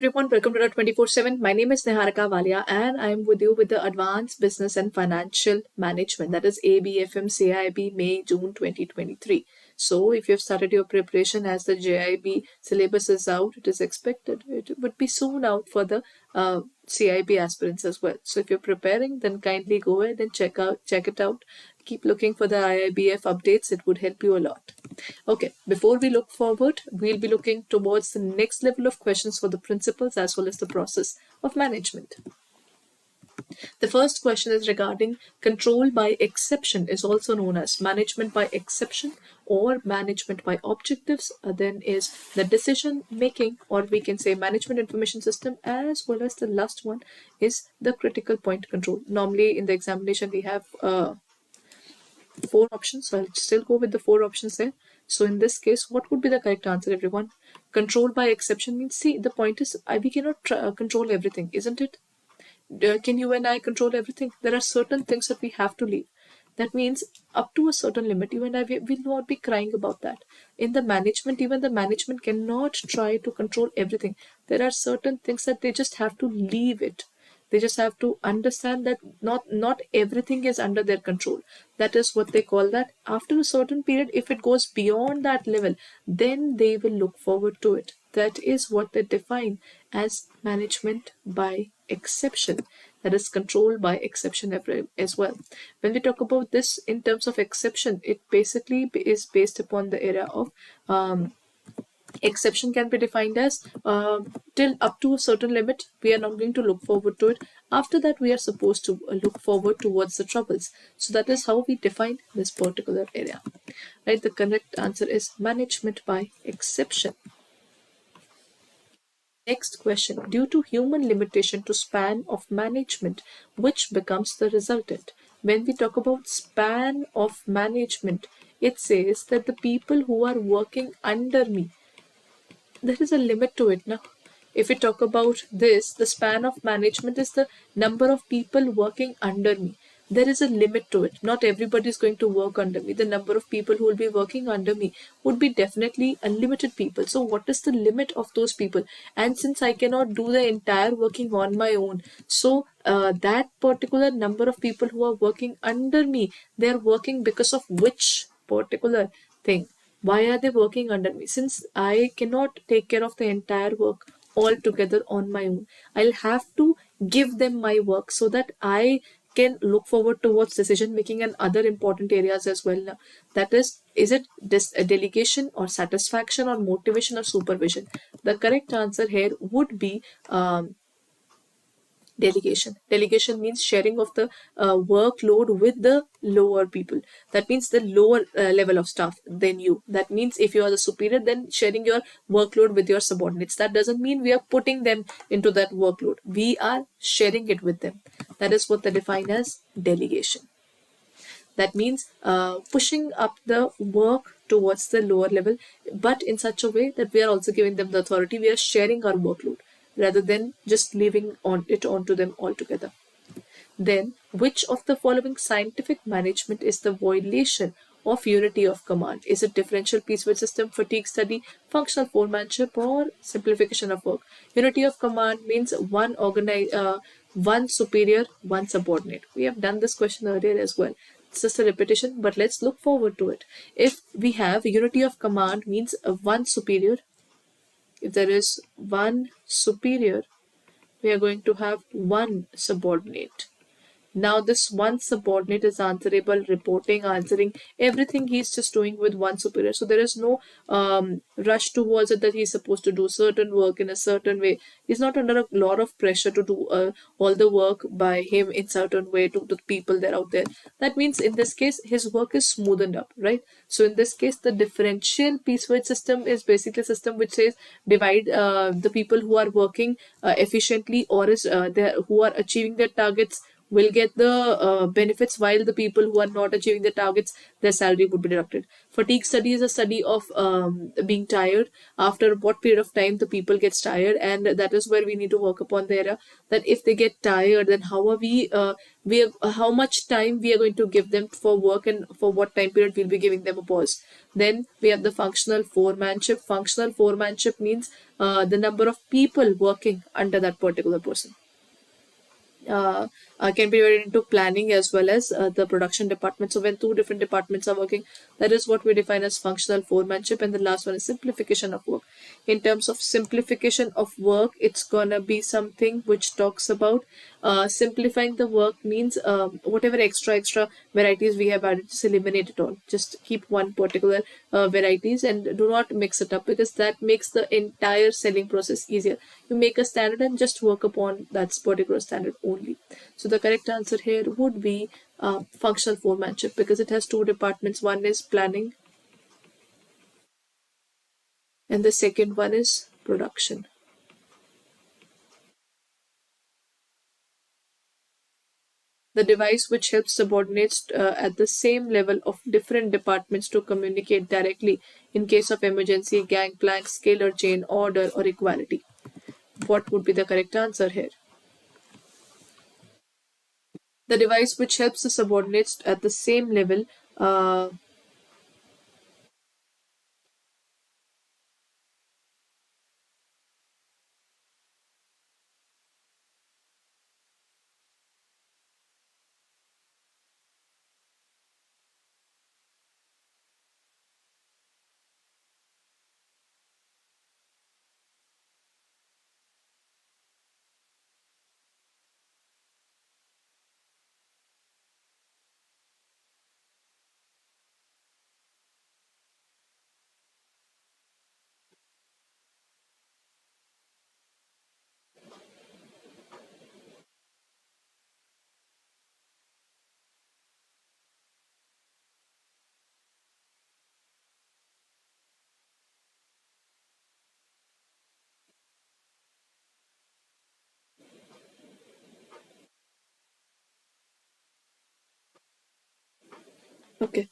Everyone, welcome to the 24/7. My name is Niharika Walia and I am with you with the Advanced Business and Financial Management, that is ABFM CAIIB May June 2023. So, if you have started your preparation as the JAIIB syllabus is out, it is expected it would be soon out for the CAIIB aspirants as well. So, if you're preparing, then kindly go ahead and check it out. Keep looking for the IIBF updates, it would help you a lot. Okay, before we look forward, we'll be looking towards the next level of questions for the principles as well as the process of management. The first question is regarding control by exception, is also known as management by exception or management by objectives. Then is the decision making, or we can say management information system, as well as the last one is the critical point control. Normally in the examination we have 4 options, so I'll still go with the 4 options there. So in this case, what would be the correct answer, everyone? Control by exception means, see, the point is we cannot control everything, isn't it? Can you and I control everything? There are certain things that we have to leave. That means up to a certain limit, you and I will not be crying about that. In the management, even the management cannot try to control everything. There are certain things that they just have to leave it. They just have to understand that not everything is under their control. That is what they call that. After a certain period, if it goes beyond that level, then they will look forward to it. That is what they define as management by exception. That is control by exception as well. When we talk about this in terms of exception, it basically is based upon the area of exception can be defined as till up to a certain limit we are not going to look forward to it. After that we are supposed to look forward towards the troubles. So that is how we define this particular area, right? The correct answer is management by exception. Next question. Due to human limitation to span of management, which becomes the resultant? When we talk about span of management, it says that the people who are working under me, there is a limit to it now. If we talk about this, the span of management is the number of people working under me. There is a limit to it. Not everybody is going to work under me. The number of people who will be working under me would be definitely unlimited people. So what is the limit of those people? And since I cannot do the entire working on my own, so that particular number of people who are working under me, they are working because of which particular thing? Why are they working under me? Since I cannot take care of the entire work altogether on my own, I'll have to give them my work so that I can look forward towards decision making and other important areas as well. That is it a delegation or satisfaction or motivation or supervision? The correct answer here would be delegation. Delegation means sharing of the workload with the lower people. That means the lower level of staff than you. That means if you are the superior, then sharing your workload with your subordinates. That doesn't mean we are putting them into that workload. We are sharing it with them. That is what they define as delegation. That means pushing up the work towards the lower level, but in such a way that we are also giving them the authority. We are sharing our workload rather than just leaving it onto them altogether. Then, which of the following scientific management is the violation of unity of command? Is it differential piecewise system, fatigue study, functional foremanship, or simplification of work? Unity of command means one superior, one subordinate. We have done this question earlier as well. It's just a repetition, but let's look forward to it. If we have unity of command means one superior, if there is one superior, we are going to have one subordinate. Now this one subordinate is answerable, reporting, answering, everything he's just doing with one superior. So there is no rush towards it that he's supposed to do certain work in a certain way. He's not under a lot of pressure to do all the work by him in certain way to the people that are out there. That means in this case, his work is smoothened up, right? So in this case, the differential piecewise system is basically a system which says divide the people who are working efficiently or who are achieving their targets will get the benefits, while the people who are not achieving the targets, their salary would be deducted. Fatigue study is a study of being tired. After what period of time the people gets tired, and that is where we need to work upon the area that if they get tired, then how are how much time we are going to give them for work, and for what time period we'll be giving them a pause. Then we have the functional foremanship. Functional foremanship means the number of people working under that particular person. Can be divided into planning as well as the production department. So when two different departments are working, that is what we define as functional foremanship. And the last one is simplification of work. In terms of simplification of work, it's gonna be something which talks about simplifying the work means whatever extra varieties we have added, just eliminate it all. Just keep one particular varieties and do not mix it up, because that makes the entire selling process easier. You make a standard and just work upon that particular standard only. So the correct answer here would be functional foremanship, because it has two departments. One is planning and the second one is production. The device which helps subordinates at the same level of different departments to communicate directly in case of emergency, gangplank, scalar chain, order, or equality. What would be the correct answer here? The device which helps the subordinates at the same level okay.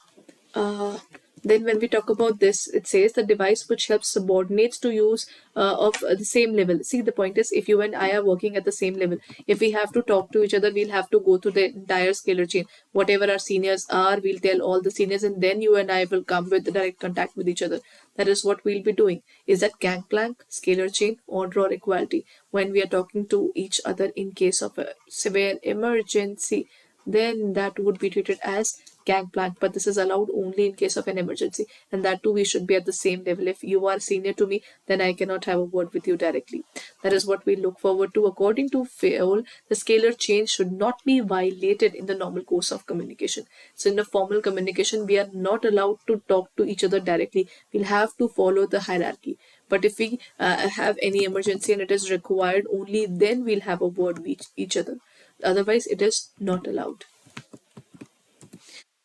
Uh, then when we talk about this, it says the device which helps subordinates to use of the same level. See, the point is, if you and I are working at the same level, if we have to talk to each other, we'll have to go through the entire scalar chain. Whatever our seniors are, we'll tell all the seniors, and then you and I will come with the direct contact with each other. That is what we'll be doing. Is that gangplank, scalar chain, order, or equality? When we are talking to each other in case of a severe emergency, then that would be treated as gangplank, but this is allowed only in case of an emergency, and that too we should be at the same level. If you are senior to me, then I cannot have a word with you directly. That is what we look forward to. According to Fayol, the scalar chain should not be violated in the normal course of communication. So in a formal communication, we are not allowed to talk to each other directly. We'll have to follow the hierarchy. But if we have any emergency and it is required, only then we'll have a word with each other. Otherwise, it is not allowed.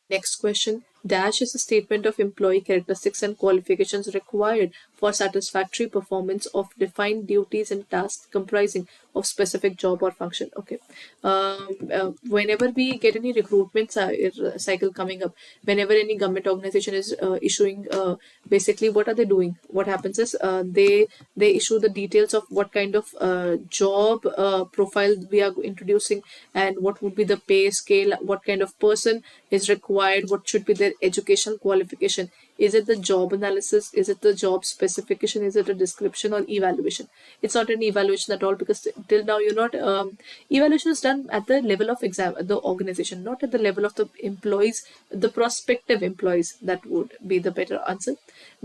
Next question. Dash is a statement of employee characteristics and qualifications required for satisfactory performance of defined duties and tasks comprising of specific job or function. Okay. Whenever we get any recruitment cycle coming up, whenever any government organization is issuing, basically what are they doing? What happens is they issue the details of what kind of job profile we are introducing, and what would be the pay scale, what kind of person is required, what should be their educational qualification. Is it the job analysis? Is it the job specification? Is it a description or evaluation? It's not an evaluation at all, because till now you're not evaluation is done at the level of the organization, not at the level of the employees, the prospective employees. That would be the better answer.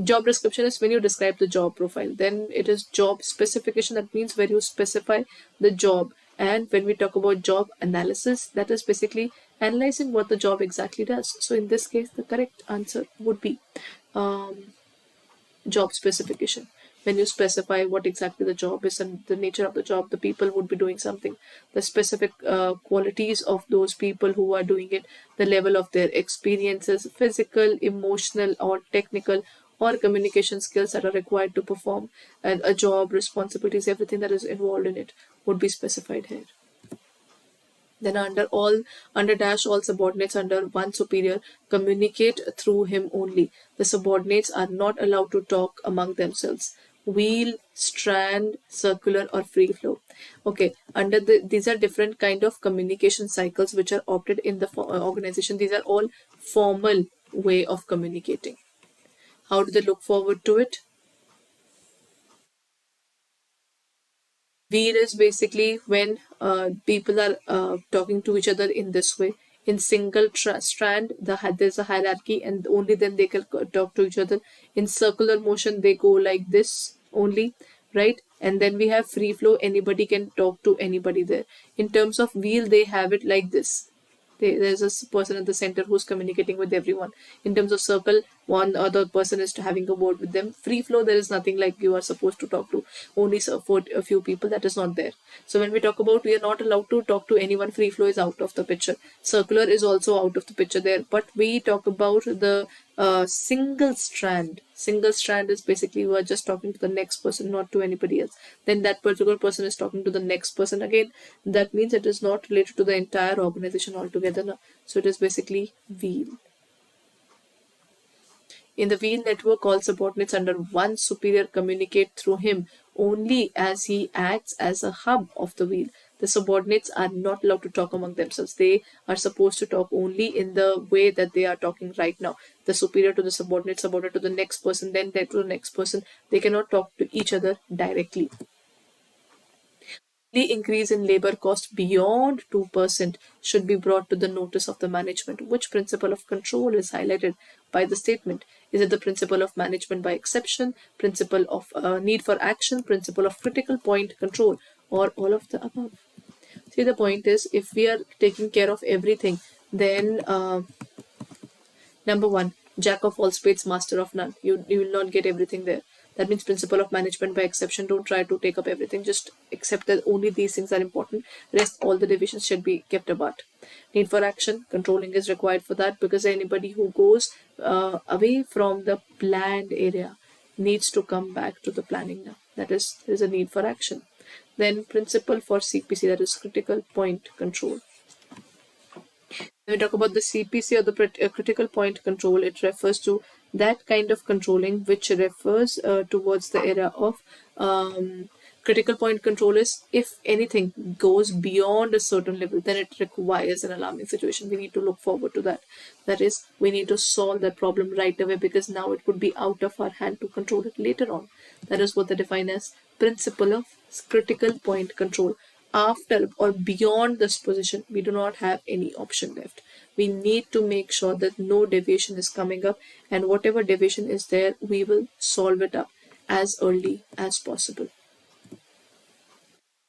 Job description is when you describe the job profile. Then it is job specification. That means where you specify the job. And when we talk about job analysis, that is basically analyzing what the job exactly does. So in this case, the correct answer would be job specification. When you specify what exactly the job is and the nature of the job, the people would be doing something, the specific qualities of those people who are doing it, the level of their experiences, physical, emotional, or technical, or communication skills that are required to perform a job, responsibilities, everything that is involved in it would be specified here. Then under dash, all subordinates under one superior communicate through him only. The subordinates are not allowed to talk among themselves. Wheel, strand, circular, or free flow. Okay, these are different kind of communication cycles which are opted in the organization. These are all formal way of communicating. How do they look forward to it? Wheel is basically when people are talking to each other in this way. In single strand, there's a hierarchy, and only then they can talk to each other. In circular motion, they go like this only, right? And then we have free flow. Anybody can talk to anybody there. In terms of wheel, they have it like this. There's a person at the center who's communicating with everyone. In terms of circle, one other person is having a word with them. Free flow, there is nothing like you are supposed to talk to only for a few people. That is not there. So when we talk about we are not allowed to talk to anyone, free flow is out of the picture. Circular is also out of the picture there. But we talk about the single strand. Single strand is basically you are just talking to the next person, not to anybody else. Then that particular person is talking to the next person again. That means it is not related to the entire organization altogether. No? So it is basically wheel. In the wheel network, all subordinates under one superior communicate through him only as he acts as a hub of the wheel. The subordinates are not allowed to talk among themselves. They are supposed to talk only in the way that they are talking right now. The superior to the subordinate to the next person, then to the next person. They cannot talk to each other directly. The increase in labor cost beyond 2% should be brought to the notice of the management. Which principle of control is highlighted by the statement? Is it the principle of management by exception, principle of need for action, principle of critical point control, or all of the above? See, the point is, if we are taking care of everything, then number one, jack of all spades, master of none. You will not get everything there. That means principle of management by exception. Don't try to take up everything. Just accept that only these things are important. Rest, all the divisions should be kept apart. Need for action. Controlling is required for that because anybody who goes away from the planned area needs to come back to the planning now. That is, there is a need for action. Then principle for CPC, that is critical point control. When we talk about the CPC or the critical point control, it refers to that kind of controlling which refers towards the area of critical point control is if anything goes beyond a certain level, then it requires an alarming situation. We need to look forward to that. That is, we need to solve that problem right away because now it could be out of our hand to control it later on. That is what they define as principle of critical point control. After or beyond this position, we do not have any option left. We need to make sure that no deviation is coming up, and whatever deviation is there, we will solve it up as early as possible.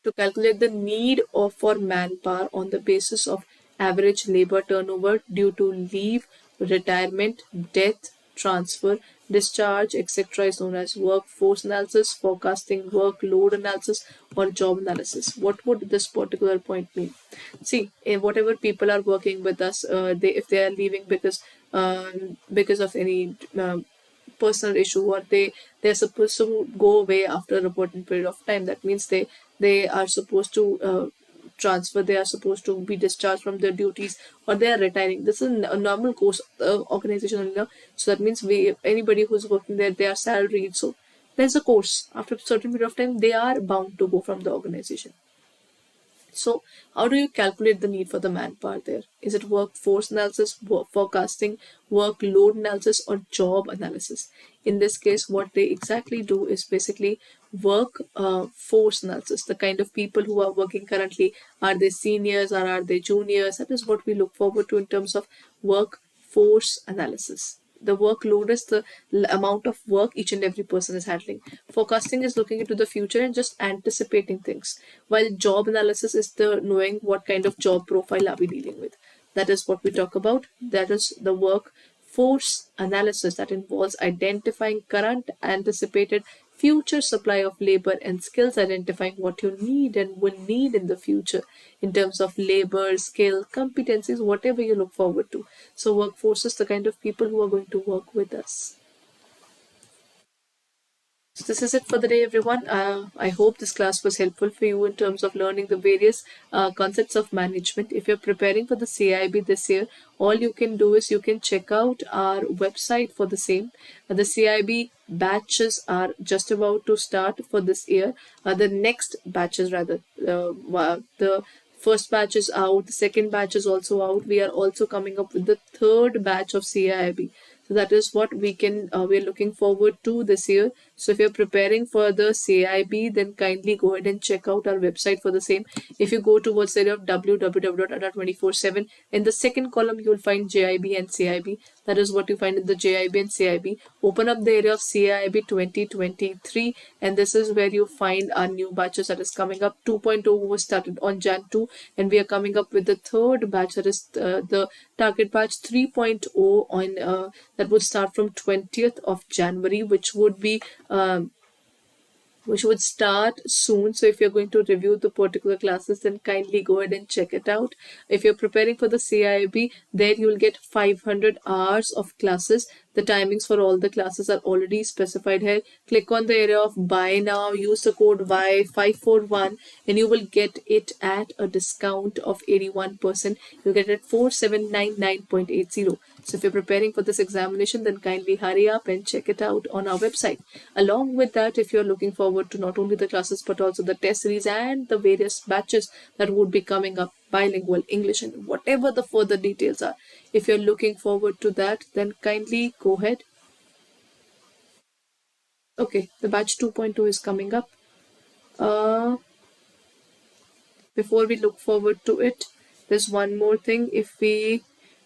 To calculate the need for manpower on the basis of average labor turnover due to leave, retirement, death, transfer, discharge, etc. is known as workforce analysis, forecasting, workload analysis, or job analysis. What would this particular point mean? See, whatever people are working with us, if they are leaving because of any personal issue, or they're supposed to go away after a certain period of time, that means they are supposed to transfer, they are supposed to be discharged from their duties, or they are retiring. This is a normal course organizational. So that means anybody who's working there, they are salaried. So there's a course. After a certain period of time, they are bound to go from the organization. So how do you calculate the need for the manpower there? Is it workforce analysis, forecasting, workload analysis, or job analysis? In this case, what they exactly do is basically workforce analysis. The kind of people who are working currently, are they seniors or are they juniors? That is what we look forward to in terms of workforce analysis. The workload is the amount of work each and every person is handling. Forecasting is looking into the future and just anticipating things. While job analysis is the knowing what kind of job profile are we dealing with. That is what we talk about. That is the workforce analysis that involves identifying current, anticipated, future supply of labor and skills, identifying what you need and will need in the future in terms of labor, skill, competencies, whatever you look forward to. So workforce is the kind of people who are going to work with us. So this is it for the day, everyone. I hope this class was helpful for you in terms of learning the various concepts of management. If you're preparing for the CAIIB this year, all you can do is you can check out our website for the same. The CAIIB batches are just about to start for this year. The next batches rather, the first batch is out, the second batch is also out. We are also coming up with the third batch of CAIIB. So that is what we're looking forward to this year. So if you're preparing for the CAIIB, then kindly go ahead and check out our website for the same. If you go towards the area of www.adda247, in the second column you will find JAIIB and CAIIB. That is what you find in the JAIIB and CAIIB. Open up the area of CAIIB 2023, and this is where you find our new batches that is coming up. 2.0 was started on Jan 2, and we are coming up with the third batch, that is the target batch 3.0 on that would start from 20th of January, which would start soon. So if you're going to review the particular classes, then kindly go ahead and check it out. If you're preparing for the CAIIB, there you will get 500 hours of classes. The timings for all the classes are already specified here. Click on the area of buy now, use the code Y541, and you will get it at a discount of 81%. You'll get it at 4799.80. So if you're preparing for this examination, then kindly hurry up and check it out on our website. Along with that, if you're looking forward to not only the classes but also the test series and the various batches that would be coming up, bilingual, English, and whatever the further details are, if you're looking forward to that, then kindly go ahead. Okay, the batch 2.2 is coming up. Before we look forward to it, there's one more thing. If we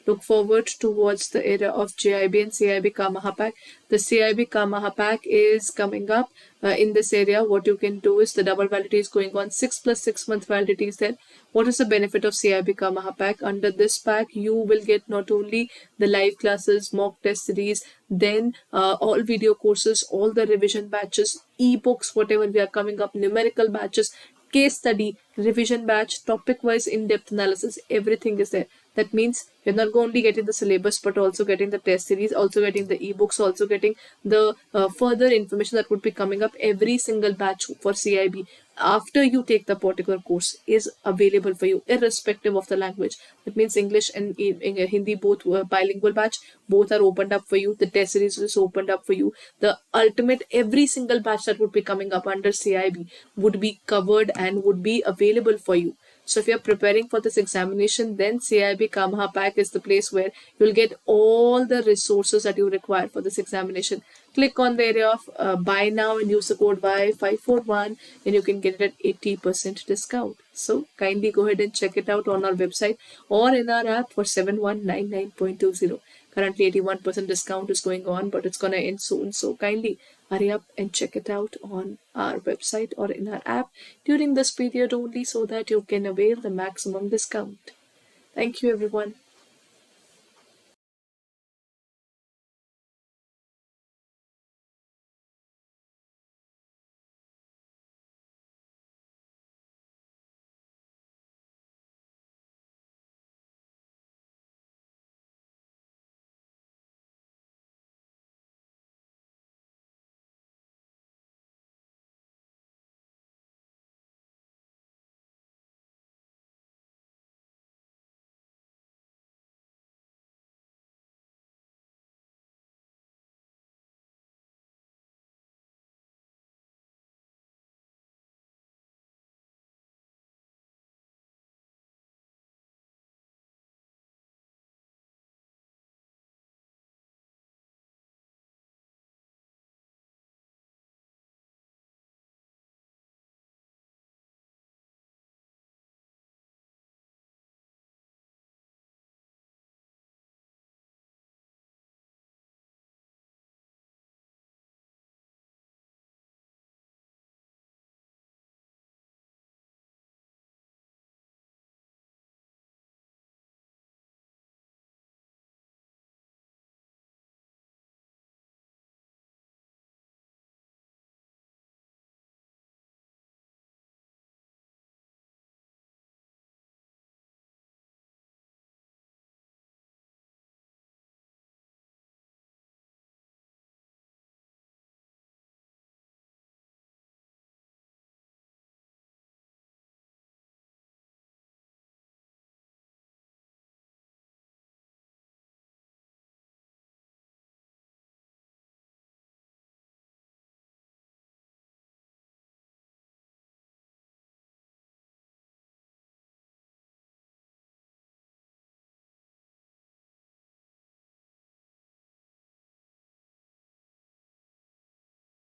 look forward towards the era of JAIIB and CAIIB Kamaha Pack, the CAIIB Kamaha Pack is coming up. In this area, what you can do is the double validity is going on. 6 plus 6 month validity is there. What is the benefit of CAIIB Kamaha Pack? Under this pack, you will get not only the live classes, mock test series, then all video courses, all the revision batches, ebooks, whatever we are coming up, numerical batches, case study, revision batch, topic-wise in-depth analysis, everything is there. That means you're not only getting the syllabus, but also getting the test series, also getting the ebooks, also getting the further information that would be coming up. Every single batch for CAIIB, after you take the particular course, is available for you, irrespective of the language. That means English and Hindi, both bilingual batch, both are opened up for you. The test series is opened up for you. The ultimate, every single batch that would be coming up under CAIIB would be covered and would be available for you. So if you're preparing for this examination, then CAIIB Kamaha Pack is the place where you'll get all the resources that you require for this examination. Click on the area of buy now and use the code Y541, and you can get it at 80% discount. So kindly go ahead and check it out on our website or in our app for 7199.20. Currently 81% discount is going on, but it's going to end soon. So kindly hurry up and check it out on our website or in our app during this period only, so that you can avail the maximum discount. Thank you, everyone.